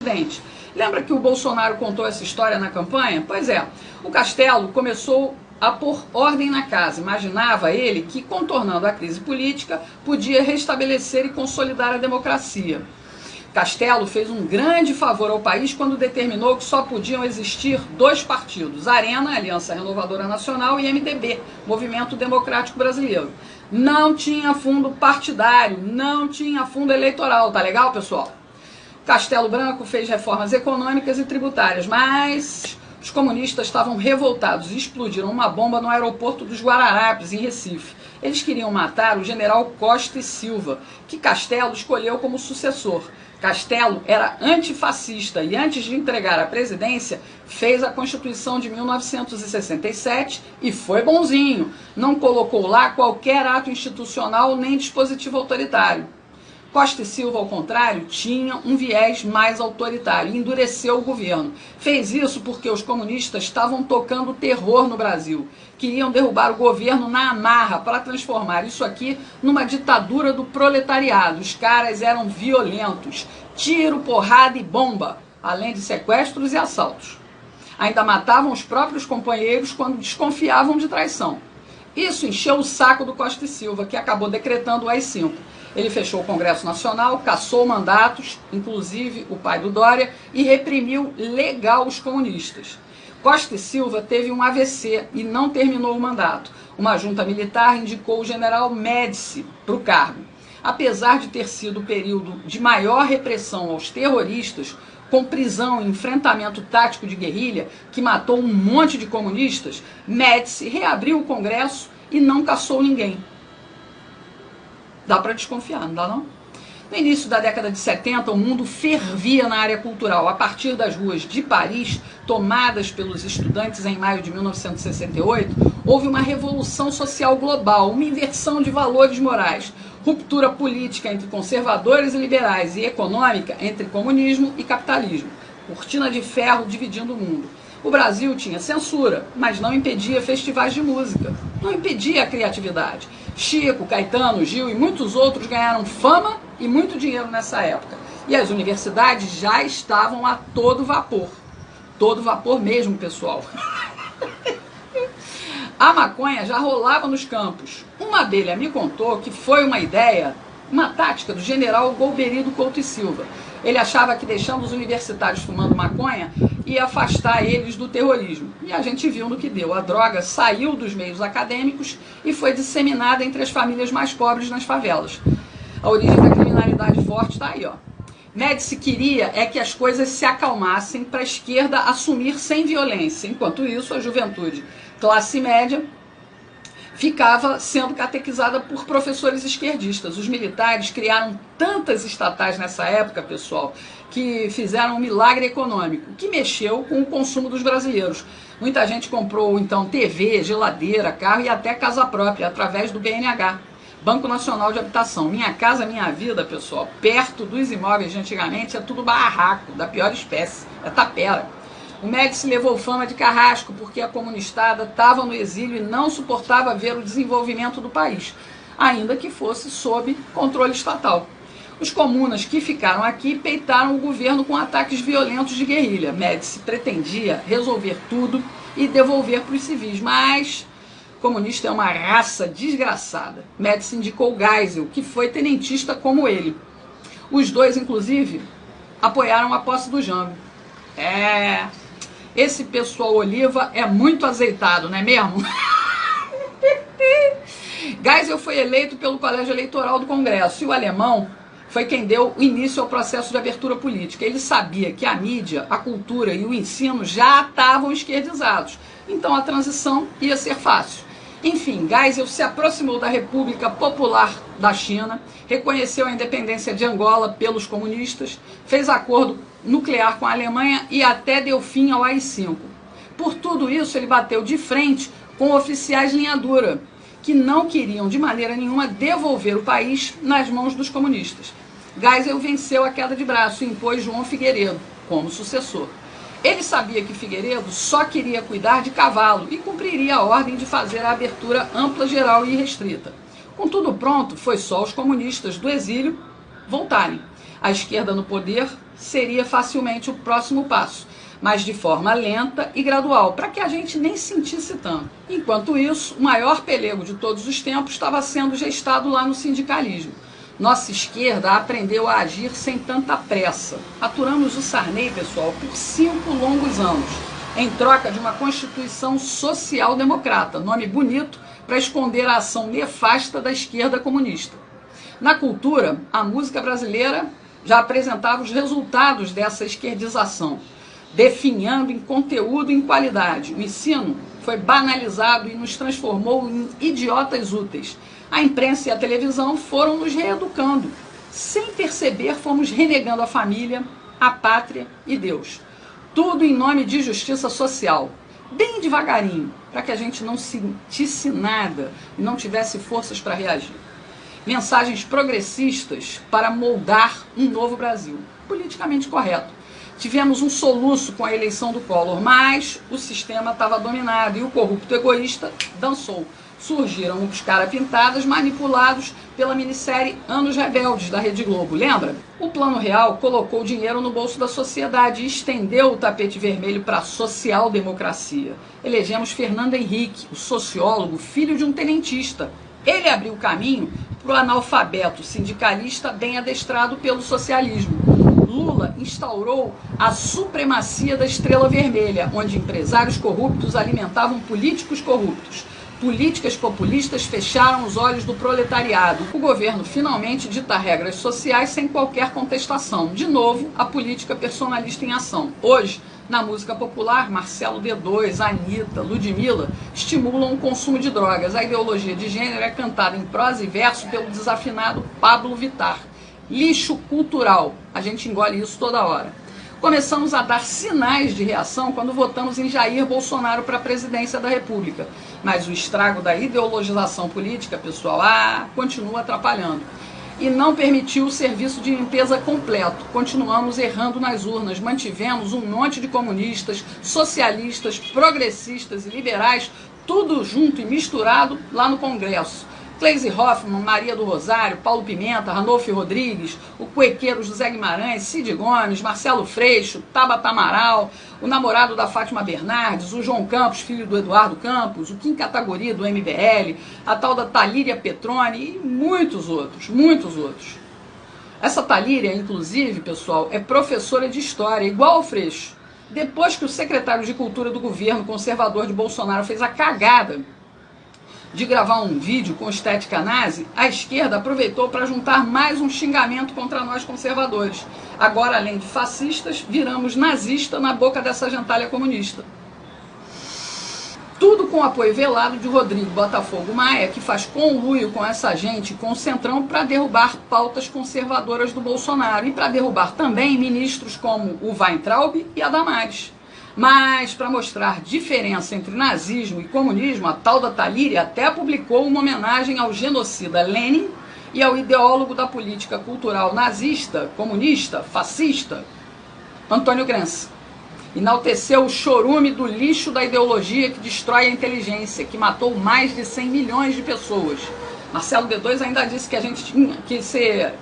presidente. Lembra que o Bolsonaro contou essa história na campanha? Pois é, o Castelo começou a pôr ordem na casa. Imaginava ele que, contornando a crise política, podia restabelecer e consolidar a democracia. Castelo fez um grande favor ao país quando determinou que só podiam existir dois partidos, Arena, Aliança Renovadora Nacional, e MDB, Movimento Democrático Brasileiro. Não tinha fundo partidário, não tinha fundo eleitoral, tá legal, pessoal? Castelo Branco fez reformas econômicas e tributárias, mas os comunistas estavam revoltados e explodiram uma bomba no aeroporto dos Guararapes, em Recife. Eles queriam matar o general Costa e Silva, que Castelo escolheu como sucessor. Castelo era antifascista e, antes de entregar a presidência, fez a Constituição de 1967 e foi bonzinho. Não colocou lá qualquer ato institucional nem dispositivo autoritário. Costa e Silva, ao contrário, tinha um viés mais autoritário e endureceu o governo. Fez isso porque os comunistas estavam tocando terror no Brasil. Queriam derrubar o governo na amarra para transformar isso aqui numa ditadura do proletariado. Os caras eram violentos. Tiro, porrada e bomba, além de sequestros e assaltos. Ainda matavam os próprios companheiros quando desconfiavam de traição. Isso encheu o saco do Costa e Silva, que acabou decretando o AI-5. Ele fechou o Congresso Nacional, cassou mandatos, inclusive o pai do Dória, e reprimiu legal os comunistas. Costa e Silva teve um AVC e não terminou o mandato. Uma junta militar indicou o general Médici para o cargo. Apesar de ter sido o período de maior repressão aos terroristas, com prisão e enfrentamento tático de guerrilha, que matou um monte de comunistas, Médici reabriu o Congresso e não cassou ninguém. Dá para desconfiar, não dá não? No início da década de 70, o mundo fervia na área cultural. A partir das ruas de Paris, tomadas pelos estudantes em maio de 1968, houve uma revolução social global, uma inversão de valores morais, ruptura política entre conservadores e liberais e econômica entre comunismo e capitalismo. Cortina de ferro dividindo o mundo. O Brasil tinha censura, mas não impedia festivais de música, não impedia a criatividade. Chico, Caetano, Gil e muitos outros ganharam fama e muito dinheiro nessa época. E as universidades já estavam a todo vapor mesmo, pessoal. A maconha já rolava nos campos. Uma abelha me contou que foi uma ideia, uma tática do general Golbery Couto e Silva. Ele achava que deixando os universitários fumando maconha ia afastar eles do terrorismo. E a gente viu no que deu. A droga saiu dos meios acadêmicos e foi disseminada entre as famílias mais pobres nas favelas. A origem da criminalidade forte está aí, ó. Médici queria que as coisas se acalmassem para a esquerda assumir sem violência. Enquanto isso, a juventude classe média ficava sendo catequizada por professores esquerdistas. Os militares criaram tantas estatais nessa época, pessoal, que fizeram um milagre econômico, que mexeu com o consumo dos brasileiros. Muita gente comprou, então, TV, geladeira, carro e até casa própria, através do BNH, Banco Nacional de Habitação. Minha Casa Minha Vida, pessoal, perto dos imóveis de antigamente, é tudo barraco, da pior espécie, é tapera. O Médici levou fama de carrasco porque a comunistada estava no exílio e não suportava ver o desenvolvimento do país, ainda que fosse sob controle estatal. Os comunas que ficaram aqui peitaram o governo com ataques violentos de guerrilha. Médici pretendia resolver tudo e devolver para os civis, mas comunista é uma raça desgraçada. Médici indicou Geisel, que foi tenentista como ele. Os dois, inclusive, apoiaram a posse do Jango. Esse pessoal Oliva é muito azeitado, não é mesmo? Geisel foi eleito pelo Colégio Eleitoral do Congresso e o alemão foi quem deu início ao processo de abertura política. Ele sabia que a mídia, a cultura e o ensino já estavam esquerdizados, então a transição ia ser fácil. Enfim, Geisel se aproximou da República Popular da China, reconheceu a independência de Angola pelos comunistas, fez acordo nuclear com a Alemanha e até deu fim ao AI-5. Por tudo isso, ele bateu de frente com oficiais linha dura, que não queriam de maneira nenhuma devolver o país nas mãos dos comunistas. Geisel venceu a queda de braço e impôs João Figueiredo como sucessor. Ele sabia que Figueiredo só queria cuidar de cavalo e cumpriria a ordem de fazer a abertura ampla, geral e restrita. Com tudo pronto, foi só os comunistas do exílio voltarem. A esquerda no poder seria facilmente o próximo passo, mas de forma lenta e gradual, para que a gente nem sentisse tanto. Enquanto isso, o maior pelego de todos os tempos estava sendo gestado lá no sindicalismo. Nossa esquerda aprendeu a agir sem tanta pressa. Aturamos o Sarney, pessoal, por 5 longos anos, em troca de uma Constituição social-democrata, nome bonito para esconder a ação nefasta da esquerda comunista. Na cultura, a música brasileira já apresentava os resultados dessa esquerdização, definhando em conteúdo e em qualidade. O ensino foi banalizado e nos transformou em idiotas úteis. A imprensa e a televisão foram nos reeducando. Sem perceber, fomos renegando a família, a pátria e Deus. Tudo em nome de justiça social. Bem devagarinho, para que a gente não sentisse nada e não tivesse forças para reagir. Mensagens progressistas para moldar um novo Brasil. Politicamente correto. Tivemos um soluço com a eleição do Collor, mas o sistema estava dominado e o corrupto egoísta dançou. Surgiram os cara-pintadas manipulados pela minissérie Anos Rebeldes da Rede Globo, lembra? O Plano Real colocou dinheiro no bolso da sociedade e estendeu o tapete vermelho para a social-democracia. Elegemos Fernando Henrique, o sociólogo, filho de um tenentista. Ele abriu o caminho para o analfabeto sindicalista bem adestrado pelo socialismo. Lula instaurou a supremacia da estrela vermelha, onde empresários corruptos alimentavam políticos corruptos. Políticas populistas fecharam os olhos do proletariado. O governo finalmente dita regras sociais sem qualquer contestação. De novo, a política personalista em ação. Hoje, na música popular, Marcelo D2, Anitta, Ludmilla estimulam o consumo de drogas. A ideologia de gênero é cantada em prosa e verso pelo desafinado Pablo Vittar. Lixo cultural. A gente engole isso toda hora. Começamos a dar sinais de reação quando votamos em Jair Bolsonaro para a presidência da República. Mas o estrago da ideologização política, pessoal, continua atrapalhando. E não permitiu o serviço de limpeza completo. Continuamos errando nas urnas. Mantivemos um monte de comunistas, socialistas, progressistas e liberais, tudo junto e misturado lá no Congresso. Gleisi Hoffmann, Maria do Rosário, Paulo Pimenta, Ranolfo Rodrigues, o cuequeiro José Guimarães, Cid Gomes, Marcelo Freixo, Tabata Amaral, o namorado da Fátima Bernardes, o João Campos, filho do Eduardo Campos, o Kim Kataguiri do MBL, a tal da Talíria Petroni e muitos outros, muitos outros. Essa Talíria, inclusive, pessoal, é professora de história, igual ao Freixo. Depois que o secretário de Cultura do governo conservador de Bolsonaro fez a cagada de gravar um vídeo com estética nazi, a esquerda aproveitou para juntar mais um xingamento contra nós conservadores. Agora, além de fascistas, viramos nazista na boca dessa gentalha comunista. Tudo com o apoio velado de Rodrigo Botafogo Maia, que faz conluio com essa gente, com o Centrão, para derrubar pautas conservadoras do Bolsonaro e para derrubar também ministros como o Weintraub e a Damares. Mas, para mostrar diferença entre nazismo e comunismo, a tal da Talíria até publicou uma homenagem ao genocida Lenin e ao ideólogo da política cultural nazista, comunista, fascista, Antônio Gramsci. Enalteceu o chorume do lixo da ideologia que destrói a inteligência, que matou mais de 100 milhões de pessoas. Marcelo D2 ainda disse que a gente tinha que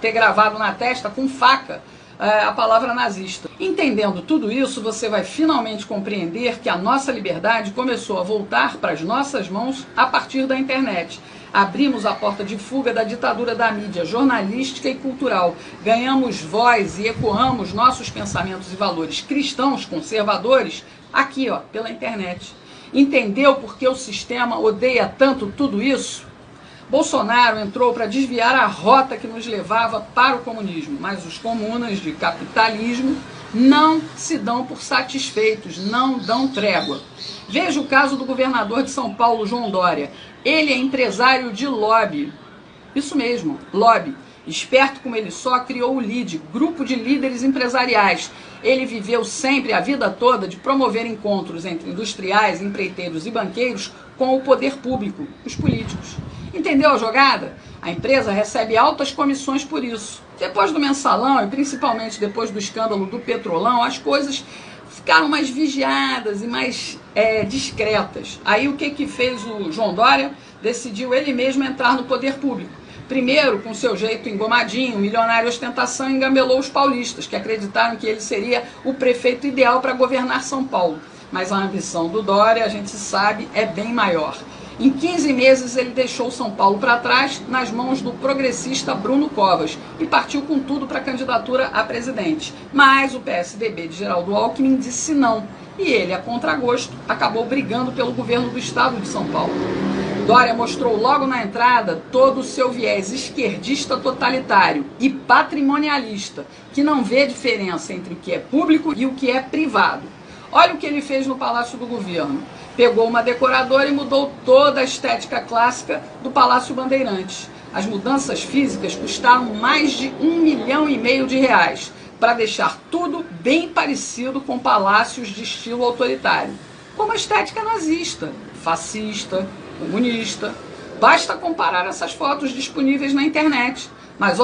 ter gravado na testa com faca a palavra nazista. Entendendo tudo isso, você vai finalmente compreender que a nossa liberdade começou a voltar para as nossas mãos a partir da internet. Abrimos a porta de fuga da ditadura da mídia jornalística e cultural. Ganhamos voz e ecoamos nossos pensamentos e valores cristãos, conservadores, aqui, pela internet. Entendeu por que o sistema odeia tanto tudo isso? Bolsonaro entrou para desviar a rota que nos levava para o comunismo, mas os comunas de capitalismo não se dão por satisfeitos, não dão trégua. Veja o caso do governador de São Paulo, João Dória. Ele é empresário de lobby. Isso mesmo, lobby. Esperto como ele só, criou o LIDE, Grupo de Líderes Empresariais. Ele viveu sempre, a vida toda, de promover encontros entre industriais, empreiteiros e banqueiros com o poder público, os políticos. Entendeu a jogada? A empresa recebe altas comissões por isso. Depois do mensalão e principalmente depois do escândalo do Petrolão, as coisas ficaram mais vigiadas e mais discretas. Aí o que fez o João Dória? Decidiu ele mesmo entrar no poder público. Primeiro, com seu jeito engomadinho, milionário ostentação, engambelou os paulistas, que acreditaram que ele seria o prefeito ideal para governar São Paulo. Mas a ambição do Dória, a gente sabe, é bem maior. Em 15 meses, ele deixou São Paulo para trás, nas mãos do progressista Bruno Covas, e partiu com tudo para a candidatura a presidente. Mas o PSDB de Geraldo Alckmin disse não, e ele, a contragosto, acabou brigando pelo governo do estado de São Paulo. Dória mostrou logo na entrada todo o seu viés esquerdista totalitário e patrimonialista, que não vê diferença entre o que é público e o que é privado. Olha o que ele fez no Palácio do Governo. Pegou uma decoradora e mudou toda a estética clássica do Palácio Bandeirantes. As mudanças físicas custaram mais de R$1,5 milhão, para deixar tudo bem parecido com palácios de estilo autoritário, como a estética nazista, fascista, comunista. Basta comparar essas fotos disponíveis na internet. Mas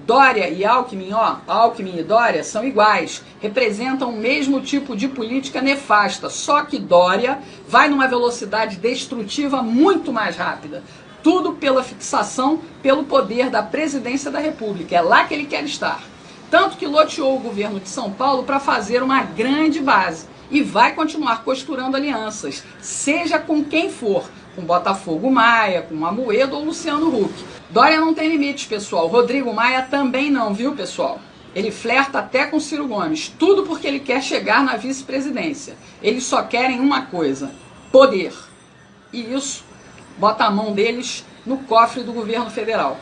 Dória e Alckmin, Alckmin e Dória são iguais, representam o mesmo tipo de política nefasta, só que Dória vai numa velocidade destrutiva muito mais rápida. Tudo pela fixação, pelo poder da presidência da República. É lá que ele quer estar. Tanto que loteou o governo de São Paulo para fazer uma grande base e vai continuar costurando alianças, seja com quem for, com Botafogo Maia, com Amoedo ou Luciano Huck. Dória não tem limites, pessoal. Rodrigo Maia também não, viu, pessoal? Ele flerta até com Ciro Gomes, tudo porque ele quer chegar na vice-presidência. Eles só querem uma coisa: poder. E isso bota a mão deles no cofre do governo federal.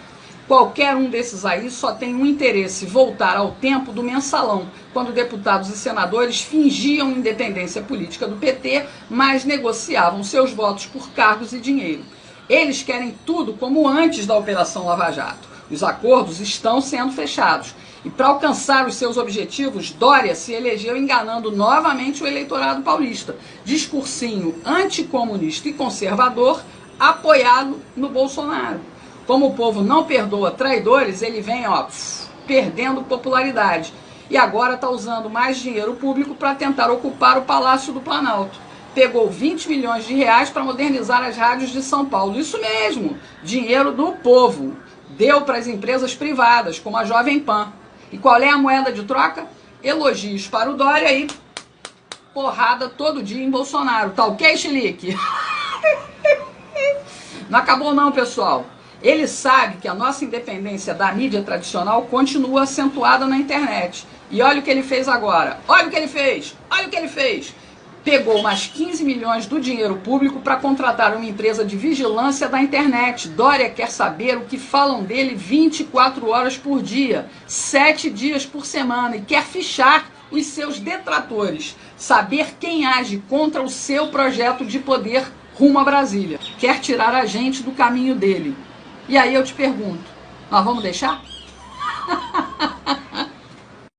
Qualquer um desses aí só tem um interesse: voltar ao tempo do mensalão, quando deputados e senadores fingiam independência política do PT, mas negociavam seus votos por cargos e dinheiro. Eles querem tudo como antes da Operação Lava Jato. Os acordos estão sendo fechados. E para alcançar os seus objetivos, Dória se elegeu enganando novamente o eleitorado paulista. Discursinho anticomunista e conservador, apoiado no Bolsonaro. Como o povo não perdoa traidores, ele vem perdendo popularidade. E agora está usando mais dinheiro público para tentar ocupar o Palácio do Planalto. Pegou R$20 milhões para modernizar as rádios de São Paulo. Isso mesmo, dinheiro do povo. Deu para as empresas privadas, como a Jovem Pan. E qual é a moeda de troca? Elogios para o Dória e porrada todo dia em Bolsonaro. Tá ok, Chilique? Não acabou não, pessoal. Ele sabe que a nossa independência da mídia tradicional continua acentuada na internet. E olha o que ele fez agora. Olha o que ele fez. Olha o que ele fez. Pegou mais 15 milhões do dinheiro público para contratar uma empresa de vigilância da internet. Dória quer saber o que falam dele 24 horas por dia, 7 dias por semana, e quer fichar os seus detratores. Saber quem age contra o seu projeto de poder rumo a Brasília. Quer tirar a gente do caminho dele. E aí eu te pergunto, nós vamos deixar?